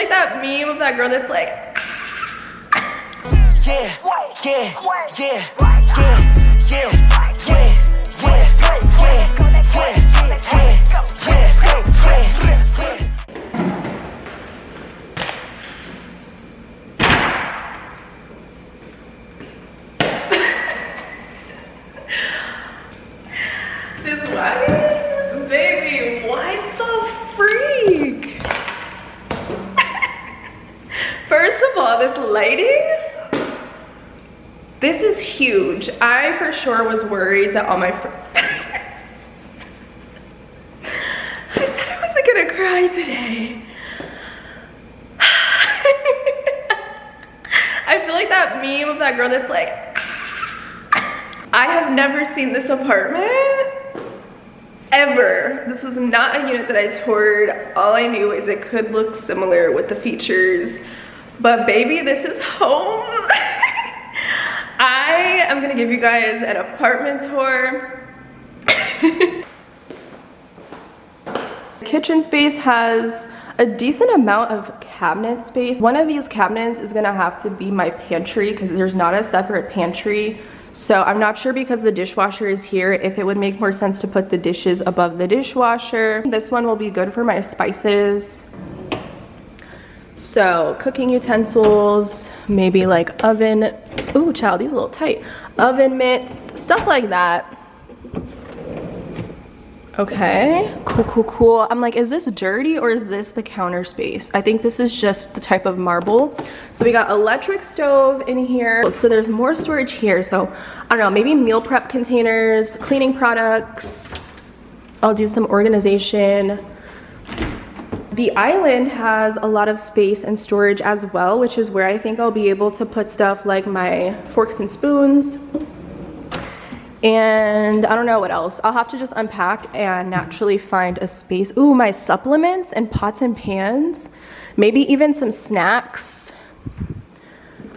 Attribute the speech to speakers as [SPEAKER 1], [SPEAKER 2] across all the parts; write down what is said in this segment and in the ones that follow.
[SPEAKER 1] like that meme of that girl that's like,
[SPEAKER 2] yeah, yeah, yeah, yeah, yeah,
[SPEAKER 1] this wagon? Baby, what the freak? First of all, this lighting, this is huge. I for sure was worried that all my I said I wasn't gonna cry today. I feel like that meme of that girl that's like, I have never seen this apartment ever. This was not a unit that I toured. All I knew is it could look similar with the features, but baby, this is home. I am gonna give you guys an apartment tour. Kitchen space has a decent amount of cabinet space. One of these cabinets is gonna have to be my pantry because there's not a separate pantry. So I'm not sure, because the dishwasher is here, if it would make more sense to put the dishes above the dishwasher. This one will be good for my spices. So cooking utensils, maybe like oven, ooh child, these are a little tight. Oven mitts, stuff like that. Okay, cool. I'm like, is this dirty or is this the counter space? I think this is just the type of marble. So we got electric stove in here. So there's more storage here. So I don't know, maybe meal prep containers, cleaning products. I'll do some organization. The island has a lot of space and storage as well, which is where I think I'll be able to put stuff like my forks and spoons. And I don't know what else. I'll have to just unpack and naturally find a space. Ooh, my supplements and pots and pans. Maybe even some snacks.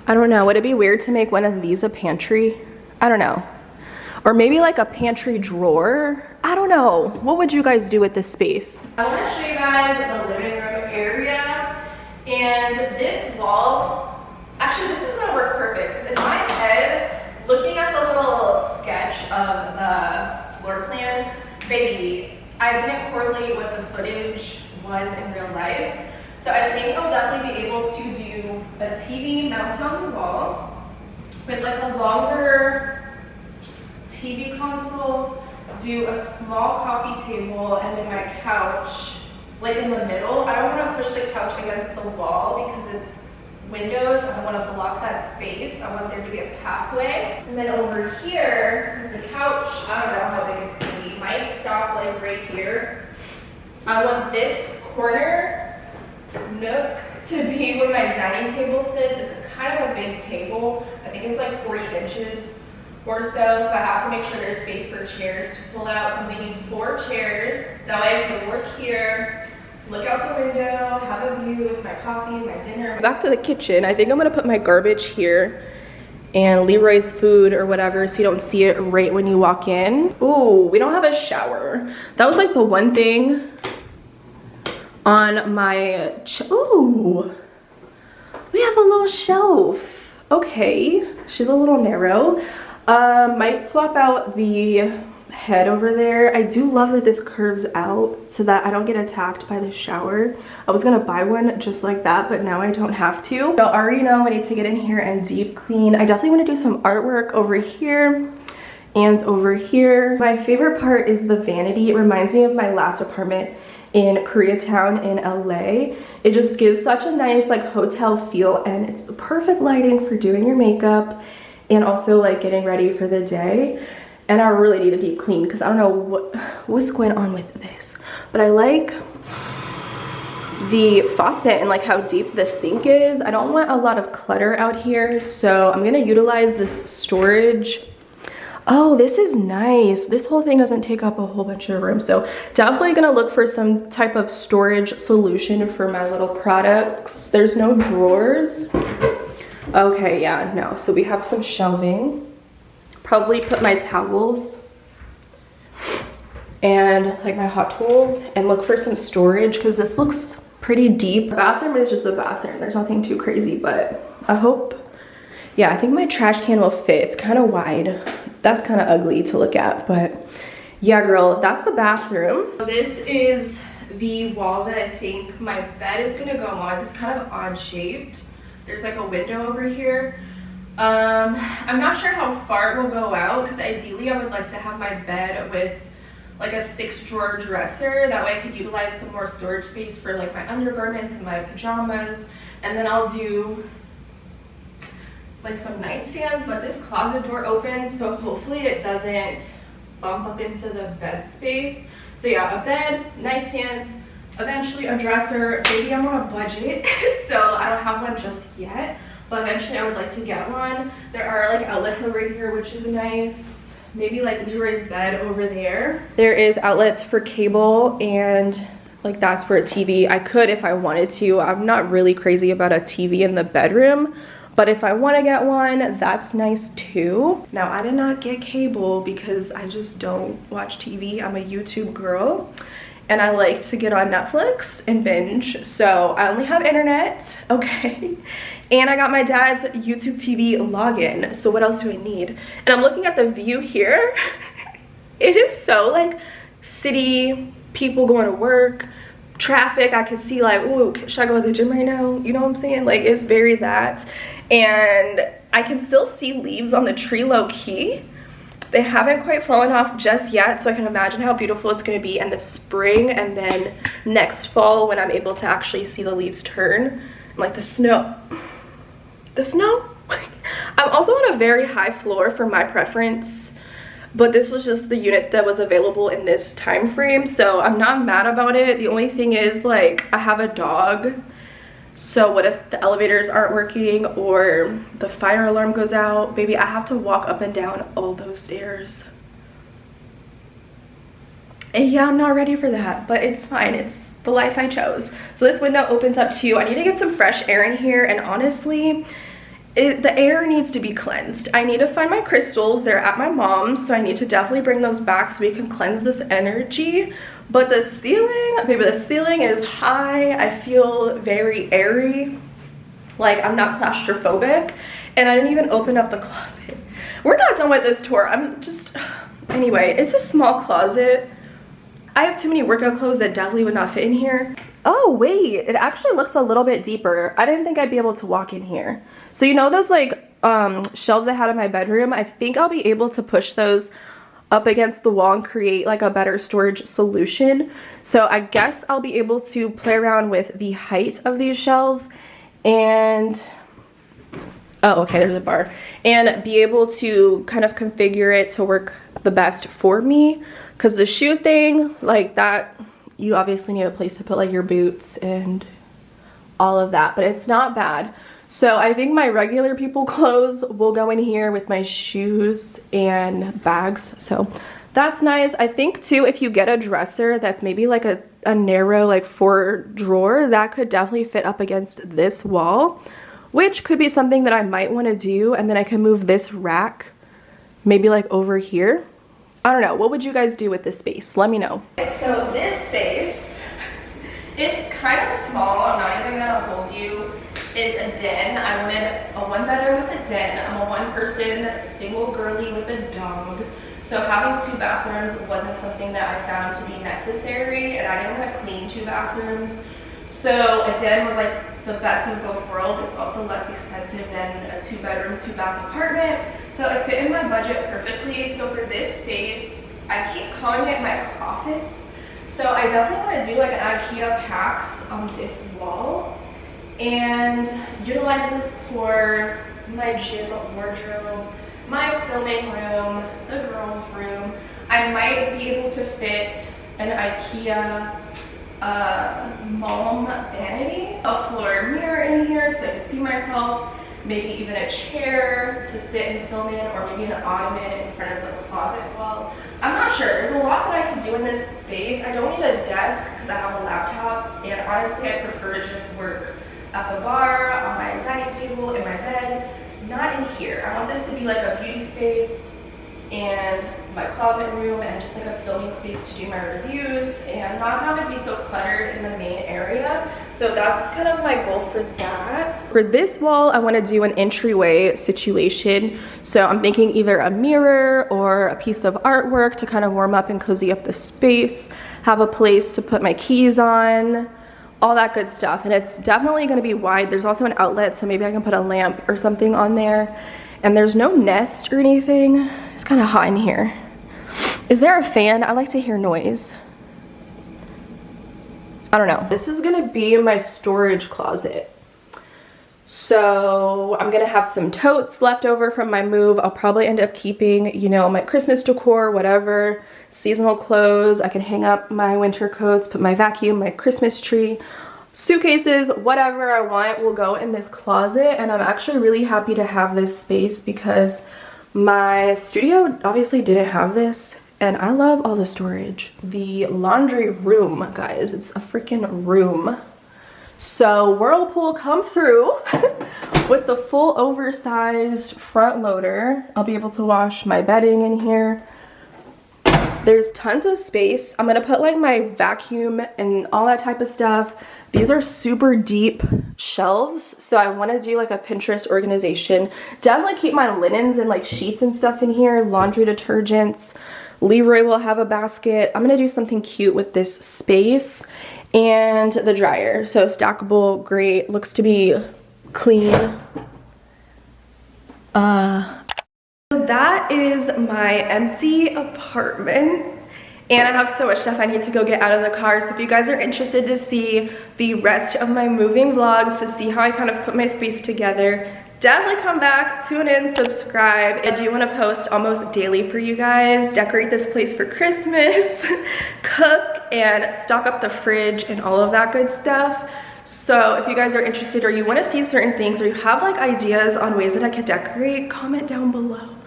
[SPEAKER 1] I don't know. Would it be weird to make one of these a pantry? I don't know. Or maybe like a pantry drawer. I don't know. What would you guys do with this space? I want to show you guys the living room area. And this wall, actually this is gonna work perfect because in my head, looking at the little sketch of the floor plan, baby, I didn't correlate what the footage was in real life. So I think I'll definitely be able to do a TV mounted on the wall with like a longer TV console, do a small coffee table, and then my couch like in the middle. I don't want to push the couch against the wall because it's windows. I don't want to block that space. I want there to be a pathway. And then over here is the couch. I don't know how big it's going to be. Might stop like right here. I want this corner nook to be where my dining table sits. It's kind of a big table. I think it's like 40 inches or so. So I have to make sure there's space for chairs to pull out. So I'm thinking 4 chairs. That way I can work here, look out the window, have a view with my coffee, my dinner. Back to the kitchen. I think I'm gonna put my garbage here and Leroy's food or whatever so you don't see it right when you walk in. Ooh, we don't have a shower. That was like the one thing on my, ooh, we have a little shelf. Okay, she's a little narrow. Might swap out the head over there. I do love that this curves out so that I don't get attacked by the shower. I was gonna buy one just like that, but now I don't have to. So I already know I need to get in here and deep clean. I definitely want to do some artwork over here and over here. My favorite part is the vanity. It reminds me of my last apartment in Koreatown in LA. It just gives such a nice like hotel feel, and it's the perfect lighting for doing your makeup and also like getting ready for the day. And I really need a deep clean because I don't know what's going on with this, but I like the faucet and like how deep the sink is. I don't want a lot of clutter out here, so I'm gonna utilize this storage. Oh, this is nice. This whole thing doesn't take up a whole bunch of room, so definitely gonna look for some type of storage solution for my little products. There's no drawers. Okay, yeah, no. So we have some shelving. Probably put my towels and like my hot tools and look for some storage because this looks pretty deep. The bathroom is just a bathroom. There's nothing too crazy, but I hope, yeah, I think my trash can will fit. It's kind of wide. That's kind of ugly to look at, but yeah, girl, that's the bathroom. This is the wall that I think my bed is gonna go on. It's kind of odd shaped. There's like a window over here. I'm not sure how far it will go out because ideally I would like to have my bed with like a 6-drawer dresser. That way I could utilize some more storage space for like my undergarments and my pajamas. And then I'll do like some nightstands, but this closet door opens, so hopefully it doesn't bump up into the bed space. So yeah, a bed, nightstands, eventually a dresser. Maybe I'm on a budget, so I don't have one just yet, but eventually I would like to get one. There are like outlets over here, which is nice. Maybe like Leroy's bed over there. There is outlets for cable, and like that's for a TV. I could if I wanted to. I'm not really crazy about a TV in the bedroom, but if I want to get one, that's nice too. Now, I did not get cable because I just don't watch TV. I'm a YouTube girl and I like to get on Netflix and binge. So I only have internet, okay? And I got my dad's YouTube TV login. So what else do I need? And I'm looking at the view here. It is so like city, people going to work, traffic. I could see like, ooh, should I go to the gym right now? You know what I'm saying? Like, it's very that. And I can still see leaves on the tree low key. They haven't quite fallen off just yet, so I can imagine how beautiful it's going to be in the spring and then next fall when I'm able to actually see the leaves turn. And like the snow. I'm also on a very high floor for my preference, but this was just the unit that was available in this time frame, so I'm not mad about it. The only thing is, like, I have a dog, so what if the elevators aren't working or the fire alarm goes out? Baby, I have to walk up and down all those stairs. And yeah, I'm not ready for that, but it's fine. It's the life I chose. So this window opens up too. I need to get some fresh air in here, and honestly, the air needs to be cleansed. I need to find my crystals. They're at my mom's, so I need to definitely bring those back so we can cleanse this energy. But the ceiling, baby, the ceiling is high. I feel very airy, like I'm not claustrophobic. And I didn't even open up the closet. We're not done with this tour. Anyway, it's a small closet. I have too many workout clothes that definitely would not fit in here. Oh wait, it actually looks a little bit deeper. I didn't think I'd be able to walk in here. So you know those like shelves I had in my bedroom? I think I'll be able to push those up against the wall and create like a better storage solution. So I guess I'll be able to play around with the height of these shelves and, oh okay, there's a bar, and be able to kind of configure it to work the best for me. Because the shoe thing, like that, you obviously need a place to put like your boots and all of that, but it's not bad. So I think my regular people clothes will go in here with my shoes and bags. So that's nice. I think too, if you get a dresser that's maybe like a narrow like 4-drawer, that could definitely fit up against this wall, which could be something that I might want to do. And then I can move this rack maybe like over here. I don't know. What would you guys do with this space? Let me know. Okay, so this space, it's kind of small. I'm not even gonna hold you. It's a den. I wanted a 1-bedroom with a den. I'm a 1-person single girly with a dog. So having 2 bathrooms wasn't something that I found to be necessary, and I didn't want to clean 2 bathrooms. So a den was like the best of both worlds. It's also less expensive than a 2-bedroom, 2-bath apartment. So it fit in my budget perfectly. So for this space, I keep calling it my office. So I definitely want to do like an IKEA PAX on this wall and utilize this for my gym wardrobe, my filming room, the girls' room. I might be able to fit an IKEA mom vanity, a floor mirror in here so I can see myself, maybe even a chair to sit and film in, or maybe an ottoman in front of the closet wall. I'm not sure. There's a lot that I can do in this space. I don't need a desk because I have a laptop, and honestly I prefer to just work at the bar, on my dining table, in my bed, not in here. I want this to be like a beauty space and my closet room and just like a filming space to do my reviews and not have it be so cluttered in the main area. So that's kind of my goal for that. For this wall, I want to do an entryway situation. So I'm thinking either a mirror or a piece of artwork to kind of warm up and cozy up the space, have a place to put my keys on, all that good stuff. And it's definitely going to be wide. There's also an outlet, so maybe I can put a lamp or something on there. And there's no nest or anything. It's kind of hot in here. Is there a fan? I like to hear noise. I don't know. This is gonna be my storage closet. So I'm gonna have some totes left over from my move. I'll probably end up keeping, you know, my Christmas decor, whatever, seasonal clothes. I can hang up my winter coats, put my vacuum, my Christmas tree, suitcases, whatever I want will go in this closet. And I'm actually really happy to have this space because my studio obviously didn't have this, and I love all the storage. The laundry room, guys, it's a freaking room. So Whirlpool come through with the full oversized front loader. I'll be able to wash my bedding in here. There's tons of space. I'm gonna put like my vacuum and all that type of stuff. These are super deep shelves, so I want to do like a Pinterest organization. Definitely keep my linens and like sheets and stuff in here, laundry detergents. Leroy will have a basket. I'm gonna do something cute with this space. And the dryer, so stackable, great, looks to be clean. So that is my empty apartment. And I have so much stuff I need to go get out of the car. So if you guys are interested to see the rest of my moving vlogs, to see how I kind of put my space together, definitely come back, tune in, subscribe. I do want to post almost daily for you guys, decorate this place for Christmas, cook and stock up the fridge and all of that good stuff. So if you guys are interested or you want to see certain things or you have like ideas on ways that I could decorate, comment down below.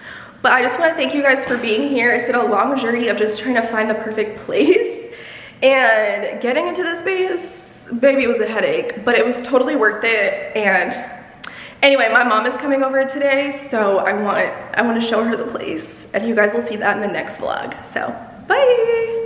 [SPEAKER 1] But I just want to thank you guys for being here. It's been a long journey of just trying to find the perfect place. And getting into this space, baby, it was a headache, but it was totally worth it. And anyway, my mom is coming over today, so I want to show her the place. And you guys will see that in the next vlog. So, bye!